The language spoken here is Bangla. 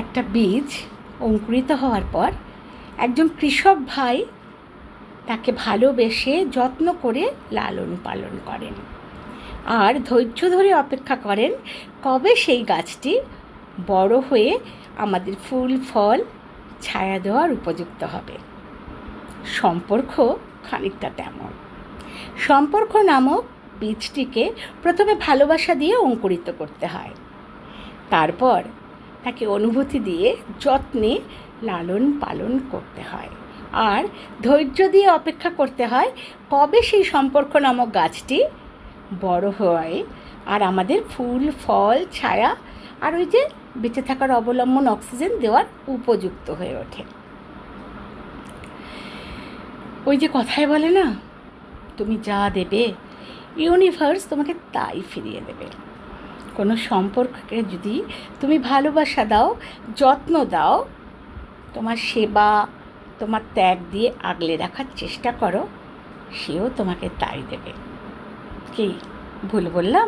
একটা বীজ অঙ্কুরিত হওয়ার পর একজন কৃষক ভাই তাকে ভালোবেসে যত্ন করে লালন পালন করেন আর ধৈর্য ধরে অপেক্ষা করেন কবে সেই গাছটি বড় হয়ে আমাদের ফুল ফল ছায়া দেওয়ার উপযুক্ত হবে। সম্পর্ক খানিকটা তেমন। সম্পর্ক নামক বীজটিকে প্রথমে ভালোবাসা দিয়ে অঙ্কুরিত করতে হয়, তারপর তাকে অনুভূতি দিয়ে যত্নে লালন পালন করতে হয় আর ধৈর্য দিয়ে অপেক্ষা করতে হয় কবে সেই সম্পর্ক নামক গাছটি বড় হয় আর আমাদের ফুল ফল ছায়া আর ওই যে বেঁচে থাকার অবলম্বন অক্সিজেন দেওয়ার উপযুক্ত হয়ে ওঠে। ওই যে কথায় বলে না, তুমি যা দেবে ইউনিভার্স তোমাকে তাই ফিরিয়ে দেবে। কোনো সম্পর্ককে যদি তুমি ভালোবাসা দাও, যত্ন দাও, তোমার সেবা, তোমার ত্যাগ দিয়ে আগলে রাখার চেষ্টা করো, সেও তোমাকে তাই দেবে। কি ভুল বললাম?